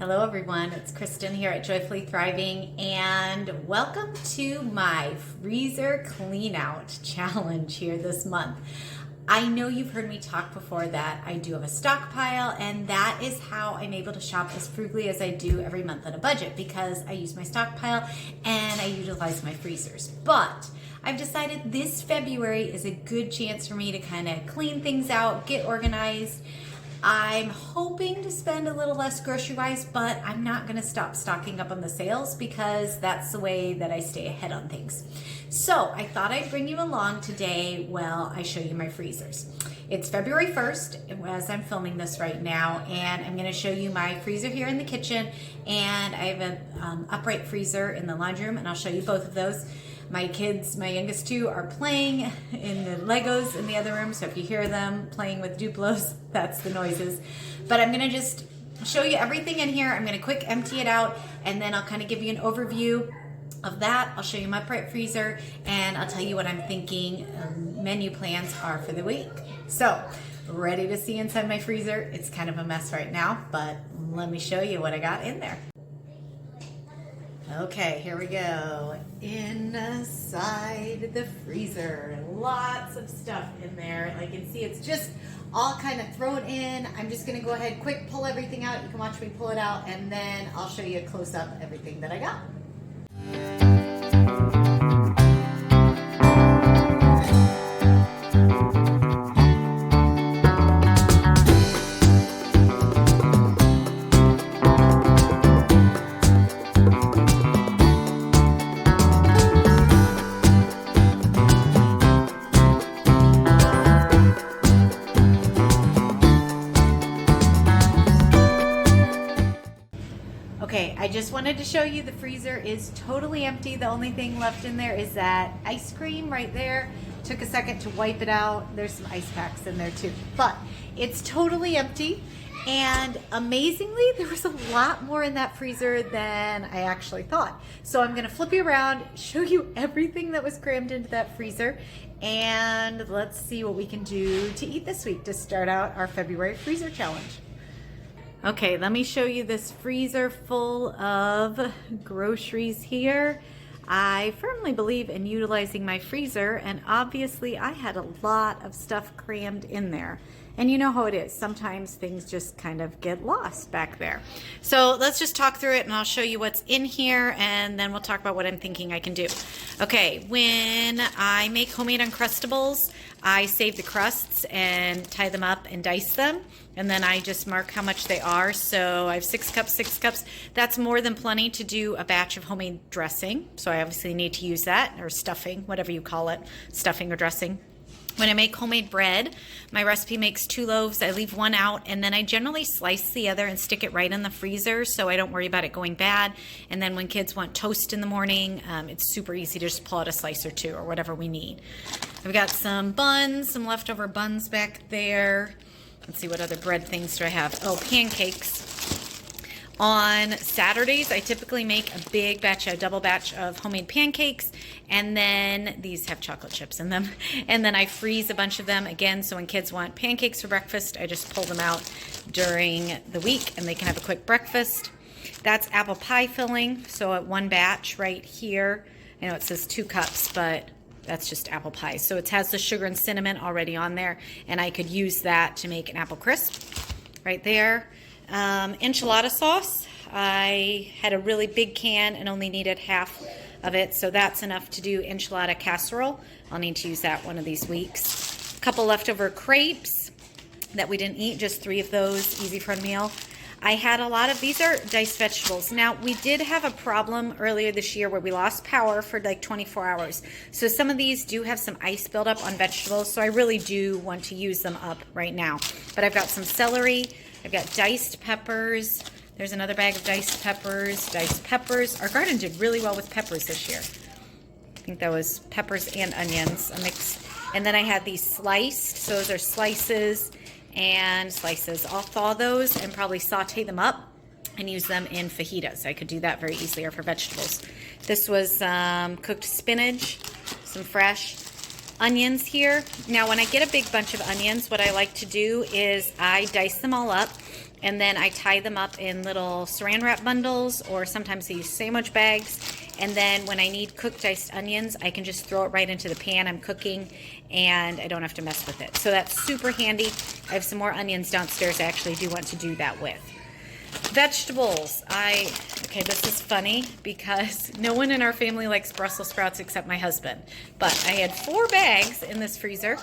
Hello everyone, it's Kristen here at Joyfully Thriving and welcome to my Freezer Cleanout challenge here this month. I know you've heard me talk before that I do have a stockpile, and that is how I'm able to shop as frugally as I do every month on a budget, because I use my stockpile and I utilize my freezers. But I've decided this February is a good chance for me to kind of clean things out, get organized. I'm hoping to spend a little less grocery-wise, but I'm not going to stop stocking up on the sales because that's the way that I stay ahead on things. So I thought I'd bring you along today while I show you my freezers. It's February 1st as I'm filming this right now, and I'm going to show you my freezer here in the kitchen, and I have an upright freezer in the laundry room, and I'll show you both of those. My kids, my youngest two, are playing in the Legos in the other room, so if you hear them playing with Duplos, that's the noises. But I'm going to just show you everything in here. I'm going to quick empty it out, and then I'll kind of give you an overview of that. I'll show you my upright freezer, and I'll tell you what I'm thinking menu plans are for the week. So, ready to see inside my freezer? It's kind of a mess right now, but let me show you what I got in there. Okay, here we go. Inside the freezer, lots of stuff in there. Like you can see, it's just all kind of thrown in. I'm just gonna go ahead, quick pull everything out. You can watch me pull it out, and then I'll show you a close-up of everything that I got. Okay, I just wanted to show you the freezer is totally empty. The only thing left in there is that ice cream right there. Took a second to wipe it out. There's some ice packs in there too, but it's totally empty. And amazingly, there was a lot more in that freezer than I actually thought. So I'm gonna flip you around, show you everything that was crammed into that freezer, and let's see what we can do to eat this week to start out our February freezer challenge. Okay, let me show you this freezer full of groceries here. I firmly believe in utilizing my freezer, and obviously I had a lot of stuff crammed in there. And you know how it is. Sometimes things just kind of get lost back there. So let's just talk through it, and I'll show you what's in here, and then we'll talk about what I'm thinking I can do. Okay, when I make homemade Uncrustables, I save the crusts and tie them up and dice them, and then I just mark how much they are. So I have 6 cups, 6 cups. That's more than plenty to do a batch of homemade dressing. So I obviously need to use that, or stuffing, whatever you call it, stuffing or dressing. When I make homemade bread, my recipe makes 2 loaves. I leave 1 out, and then I generally slice the other and stick it right in the freezer so I don't worry about it going bad. And then when kids want toast in the morning, it's super easy to just pull out a slice or 2 or whatever we need. I've got some buns, some leftover buns back there. Let's see, what other bread things do I have? Oh, pancakes. On Saturdays, I typically make a big batch, a double batch of homemade pancakes, and then these have chocolate chips in them. And then I freeze a bunch of them again, so when kids want pancakes for breakfast, I just pull them out during the week and they can have a quick breakfast. That's apple pie filling, so at 1 batch right here. I know it says 2 cups, but that's just apple pie. So it has the sugar and cinnamon already on there, and I could use that to make an apple crisp right there. Enchilada sauce. I had a really big can and only needed half of it, so that's enough to do enchilada casserole. I'll need to use that one of these weeks. A couple leftover crepes that we didn't eat, just 3 of those, easy for a meal. I had a lot of, these are diced vegetables. Now, we did have a problem earlier this year where we lost power for like 24 hours. So some of these do have some ice buildup on vegetables, so I really do want to use them up right now. But I've got some celery, I've got diced peppers. There's another bag of diced peppers. Diced peppers. Our garden did really well with peppers this year. I think that was peppers and onions, a mix. And then I had these sliced. So those are slices and slices. I'll thaw those and probably saute them up and use them in fajitas. I could do that very easily, or for vegetables. This was cooked spinach, some fresh onions here. Now, when I get a big bunch of onions, what I like to do is I dice them all up and then I tie them up in little saran wrap bundles, or sometimes I use sandwich bags. And then when I need cooked diced onions, I can just throw it right into the pan I'm cooking, and I don't have to mess with it. So that's super handy. I have some more onions downstairs I actually do want to do that with. Vegetables. Okay, this is funny because no one in our family likes Brussels sprouts except my husband. But I had 4 bags in this freezer.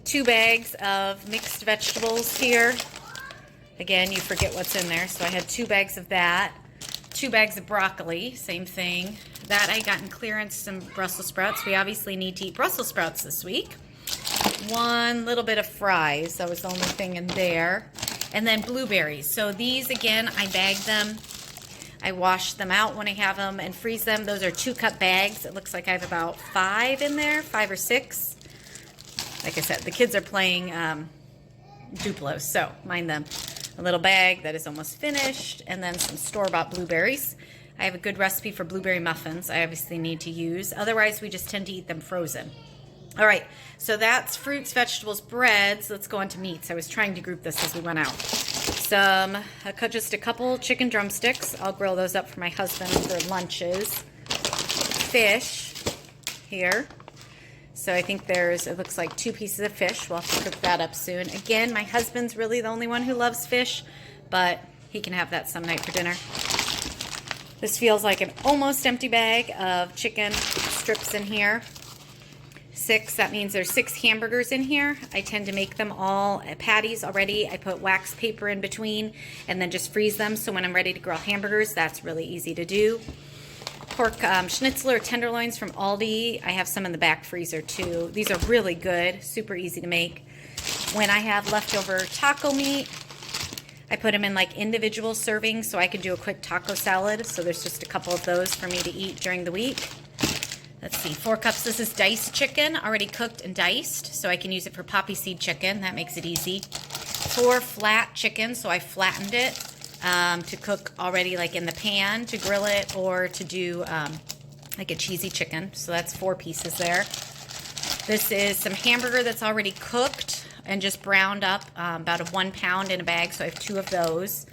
2 bags of mixed vegetables here. Again, you forget what's in there. So I had 2 bags of that. 2 bags of broccoli, same thing. That I got in clearance, some Brussels sprouts. We obviously need to eat Brussels sprouts this week. 1 little bit of fries. That was the only thing in there. And then blueberries. So these, again, I bag them. I wash them out when I have them and freeze them. Those are 2-cup bags. It looks like I have about 5 in there, 5 or 6. Like I said, the kids are playing Duplo, so mind them. A little bag that is almost finished, and then some store-bought blueberries. I have a good recipe for blueberry muffins I obviously need to use. Otherwise, we just tend to eat them frozen. All right, so that's fruits, vegetables, breads. Let's go on to meats. I was trying to group this as we went out. Just a couple chicken drumsticks. I'll grill those up for my husband for lunches. Fish here. So I think it looks like 2 pieces of fish. We'll have to cook that up soon. Again, my husband's really the only one who loves fish, but he can have that some night for dinner. This feels like an almost empty bag of chicken strips in here. 6, that means there's 6 hamburgers in here. I tend to make them all patties already. I put wax paper in between and then just freeze them. So when I'm ready to grill hamburgers, that's really easy to do. Pork schnitzel or tenderloins from Aldi. I have some in the back freezer too. These are really good, super easy to make. When I have leftover taco meat, I put them in like individual servings so I can do a quick taco salad. So there's just a couple of those for me to eat during the week. Let's see, 4 cups. This is diced chicken, already cooked and diced, so I can use it for poppy seed chicken. That makes it easy. 4 flat chicken, so I flattened it. To cook already like in the pan, to grill it, or to do like a cheesy chicken. So that's 4 pieces there. This is some hamburger that's already cooked and just browned up, about 1 pound in a bag, so I have 2 of those.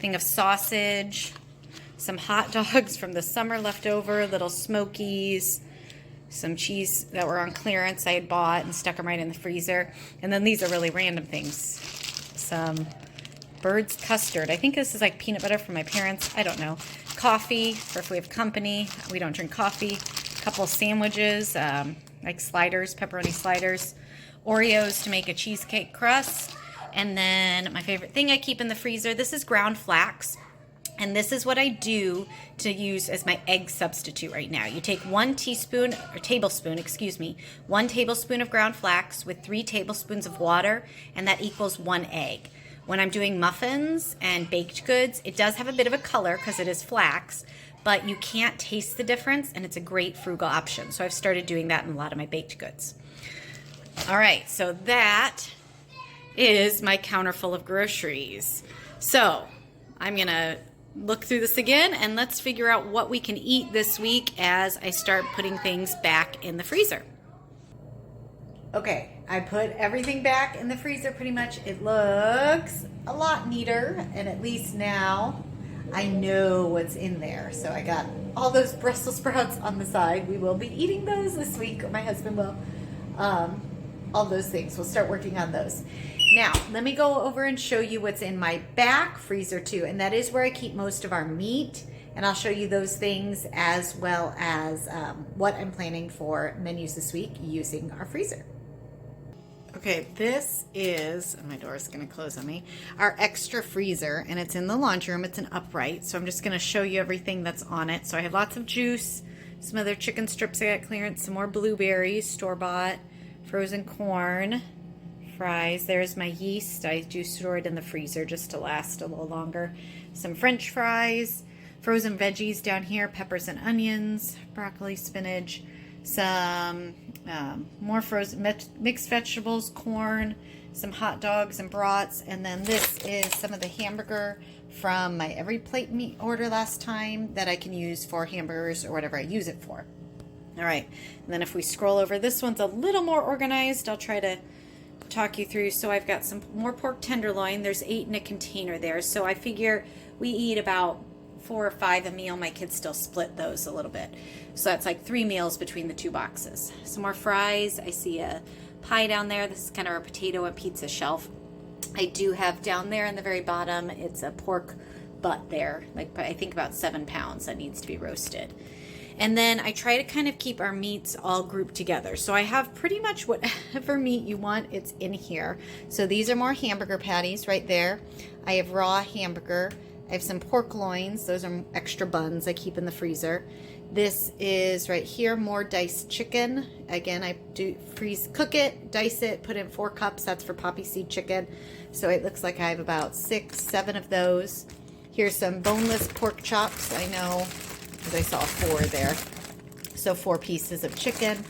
Thing of sausage, some hot dogs from the summer left over, little smokies, some cheese that were on clearance I had bought and stuck them right in the freezer. And then these are really random things. Some Bird's custard. I think this is like peanut butter from my parents. I don't know. Coffee for if we have company. We don't drink coffee. A couple sandwiches, like sliders, pepperoni sliders. Oreos to make a cheesecake crust. And then my favorite thing I keep in the freezer, this is ground flax. And this is what I do to use as my egg substitute right now. You take 1 tablespoon of ground flax with 3 tablespoons of water, and that equals 1 egg. When I'm doing muffins and baked goods, it does have a bit of a color because it is flax, but you can't taste the difference, and it's a great frugal option. So I've started doing that in a lot of my baked goods. All right, so that is my counter full of groceries. So I'm going to look through this again, and let's figure out what we can eat this week as I start putting things back in the freezer. Okay, I put everything back in the freezer pretty much. It looks a lot neater, and at least now I know what's in there. So I got all those Brussels sprouts on the side. We will be eating those this week, or my husband will. All those things. We'll start working on those. Now, let me go over and show you what's in my back freezer too, and that is where I keep most of our meat. And I'll show you those things as well as what I'm planning for menus this week using our freezer. Okay, this is, my door is going to close on me, our extra freezer, and it's in the laundry room. It's an upright, so I'm just going to show you everything that's on it. So I have lots of juice, some other chicken strips I got clearance, some more blueberries, store-bought, frozen corn, fries. There's my yeast. I do store it in the freezer just to last a little longer. Some French fries, frozen veggies down here, peppers and onions, broccoli, spinach, some more frozen mixed vegetables, corn, some hot dogs and brats, and then this is some of the hamburger from my every plate meat order last time that I can use for hamburgers or whatever I use it for. All right, and then if we scroll over, this one's a little more organized. I'll try to talk you through. So I've got some more pork tenderloin. There's 8 in a container there. So I figure we eat about 4 or 5 a meal. My kids still split those a little bit. So that's like 3 meals between the 2 boxes. Some more fries. I see a pie down there. This is kind of our potato and pizza shelf. I do have down there in the very bottom, it's a pork butt there, like I think about 7 pounds that needs to be roasted. And then I try to kind of keep our meats all grouped together. So I have pretty much whatever meat you want, it's in here. So these are more hamburger patties right there. I have raw hamburger. I have some pork loins. Those are extra buns I keep in the freezer. This is right here, more diced chicken. Again, I do cook it, dice it, put in 4 cups. That's for poppy seed chicken. So it looks like I have about 6, 7 of those. Here's some boneless pork chops. I know, because I saw 4 there. So 4 pieces of chicken.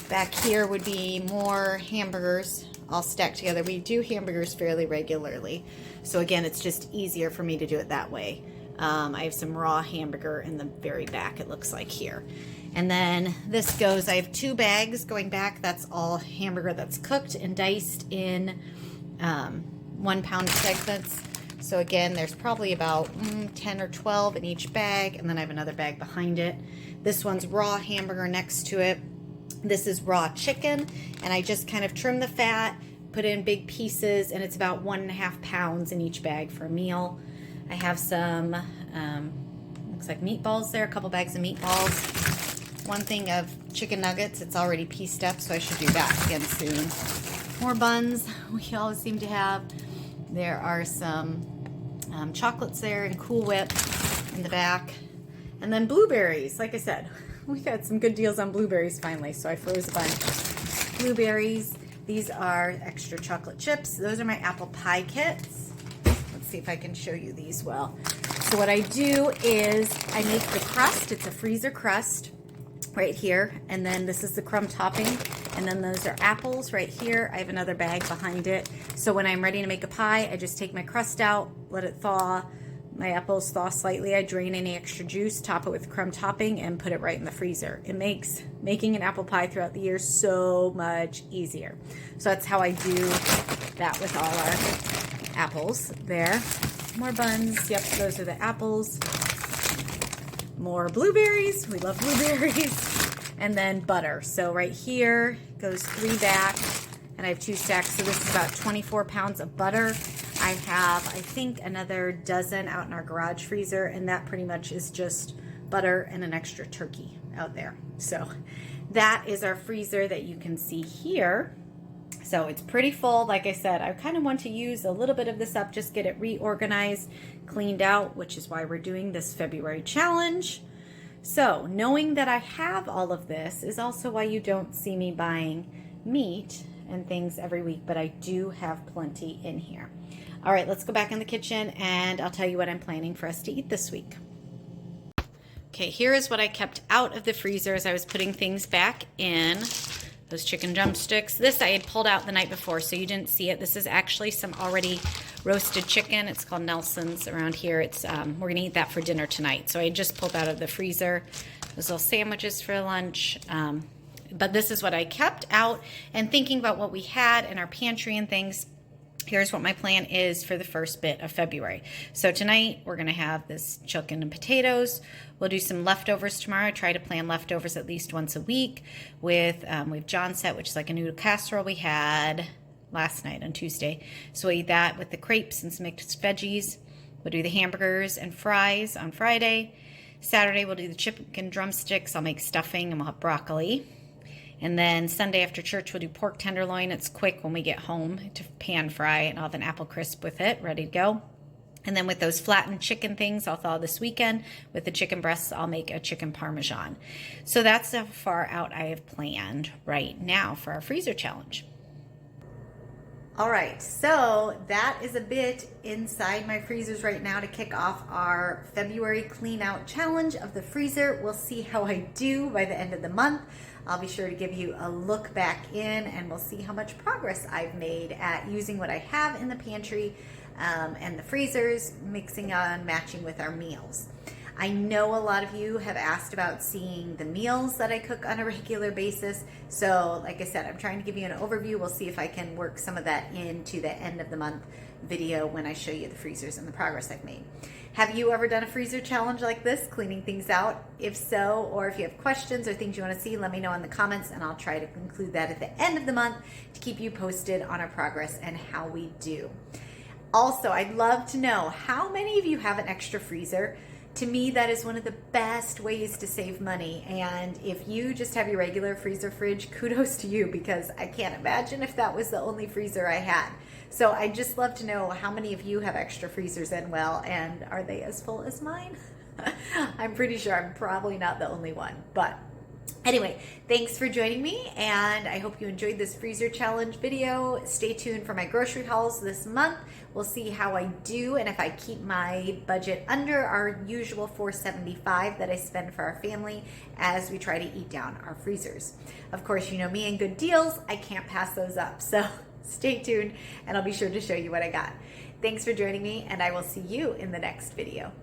Back here would be more hamburgers all stacked together. We do hamburgers fairly regularly. So again, it's just easier for me to do it that way. I have some raw hamburger in the very back, it looks like here. And then this goes, I have 2 bags going back. That's all hamburger that's cooked and diced in 1 pound segments. So again, there's probably about 10 or 12 in each bag. And then I have another bag behind it. This one's raw hamburger next to it. This is raw chicken. And I just kind of trim the fat, put in big pieces, and it's about 1.5 pounds in each bag for a meal. I have some, looks like meatballs there, a couple bags of meatballs. 1 thing of chicken nuggets, it's already pieced up, so I should do that again soon. More buns, we always seem to have. There are some chocolates there and Cool Whip in the back. And then blueberries, like I said, we got some good deals on blueberries finally, so I froze a bunch. Blueberries, these are extra chocolate chips. Those are my apple pie kits. See if I can show you these well. So what I do is I make the crust. It's a freezer crust right here. And then this is the crumb topping. And then those are apples right here. I have another bag behind it. So when I'm ready to make a pie, I just take my crust out, let it thaw. My apples thaw slightly. I drain any extra juice, top it with crumb topping, and put it right in the freezer. It makes making an apple pie throughout the year so much easier. So that's how I do that with all our apples there. More buns. Yep, those are the apples. More blueberries. We love blueberries. And then butter. So right here goes 3 back, and I have 2 stacks. So this is about 24 pounds of butter. I have, I think, another dozen out in our garage freezer, and that pretty much is just butter and an extra turkey out there. So that is our freezer that you can see here. So it's pretty full. Like I said, I kind of want to use a little bit of this up, just get it reorganized, cleaned out, which is why we're doing this February challenge. So knowing that I have all of this is also why you don't see me buying meat and things every week, but I do have plenty in here. All right, let's go back in the kitchen and I'll tell you what I'm planning for us to eat this week. Okay, here is what I kept out of the freezer as I was putting things back in. Those chicken drumsticks. This I had pulled out the night before, so you didn't see it. This is actually some already roasted chicken. It's called Nelson's around here. It's we're gonna eat that for dinner tonight. So I just pulled out of the freezer those little sandwiches for lunch. But this is what I kept out, and thinking about what we had in our pantry and things. Here's what my plan is for the first bit of February. So tonight we're gonna have this chicken and potatoes. We'll do some leftovers tomorrow. I try to plan leftovers at least once a week with John set, which is like a noodle casserole we had last night on Tuesday. So we'll eat that with the crepes and some mixed veggies. We'll do the hamburgers and fries on Friday. Saturday we'll do the chicken drumsticks. I'll make stuffing and we'll have broccoli. And then Sunday after church, we'll do pork tenderloin. It's quick when we get home to pan fry, and I'll have an apple crisp with it, ready to go. And then with those flattened chicken things, I'll thaw this weekend. With the chicken breasts, I'll make a chicken parmesan. So that's how far out I have planned right now for our freezer challenge. All right, so that is a bit inside my freezers right now to kick off our February clean out challenge of the freezer. We'll see how I do by the end of the month. I'll be sure to give you a look back in, and we'll see how much progress I've made at using what I have in the pantry and the freezers, mixing on, matching with our meals. I know a lot of you have asked about seeing the meals that I cook on a regular basis. So like I said, I'm trying to give you an overview. We'll see if I can work some of that into the end of the month video when I show you the freezers and the progress I've made. Have you ever done a freezer challenge like this, cleaning things out? If so, or if you have questions or things you want to see, let me know in the comments and I'll try to include that at the end of the month to keep you posted on our progress and how we do. Also, I'd love to know how many of you have an extra freezer. To me, that is one of the best ways to save money. And if you just have your regular freezer fridge, kudos to you, because I can't imagine if that was the only freezer I had. So I'd just love to know how many of you have extra freezers and are they as full as mine? I'm pretty sure I'm probably not the only one, but anyway, thanks for joining me, and I hope you enjoyed this freezer challenge video. Stay tuned for my grocery hauls this month. We'll see how I do and if I keep my budget under our usual $475 that I spend for our family as we try to eat down our freezers. Of course, you know me and good deals, I can't pass those up. So stay tuned and I'll be sure to show you what I got. Thanks for joining me, and I will see you in the next video.